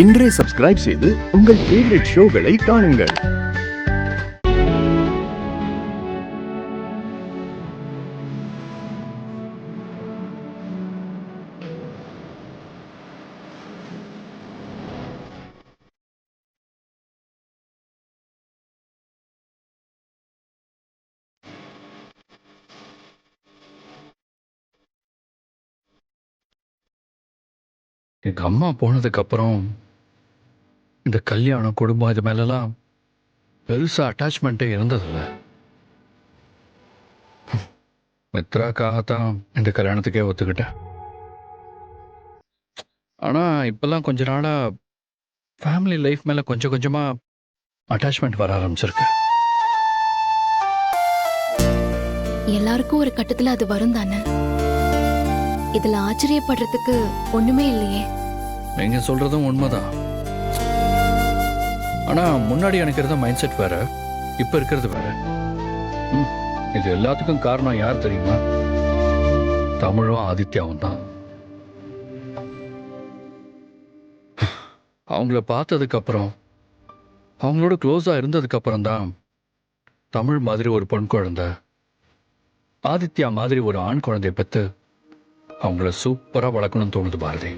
இன்றே சப்ஸ்கிரைப் செய்து உங்கள் ஃபேவரட் ஷோகளை காணுங்கள். எங்கள் அம்மா போனதுக்கப்புறம் இந்த கல்யாணம் குடும்பம் இது மேலெல்லாம் பெருசாக அட்டாச்மெண்ட்டே இருந்ததில்ல. மித்ராக்காகத்தான் இந்த கல்யாணத்துக்கே ஒத்துக்கிட்டேன். ஆனால் இப்போல்லாம் கொஞ்ச நாளாக ஃபேமிலி லைஃப் மேலே கொஞ்சம் கொஞ்சமாக அட்டாச்மெண்ட் வர ஆரம்பிச்சிருக்கு. எல்லாருக்கும் ஒரு கட்டத்துல அது வரும் தானே. இதுல ஆச்சரியப்படுறதுக்கு ஒண்ணுமே இல்லையே. நீங்கள் சொல்கிறதும் உண்மைதான். ஆனால் முன்னாடி எனக்கு இருந்த மைண்ட் செட் வேற, இப்போ இருக்கிறது வேற. இது எல்லாத்துக்கும் காரணம் யார் தெரியுமா? தமிழும் ஆதித்யாவும் தான். அவங்கள பார்த்ததுக்கப்புறம், அவங்களோட க்ளோஸாக இருந்ததுக்கப்புறம் தான் தமிழ் மாதிரி ஒரு பொன் குழந்தை, ஆதித்யா மாதிரி ஒரு ஆண் குழந்தைய பெற்று அவங்கள சூப்பராக வளர்க்கணும்னு தோணுது பாரதி.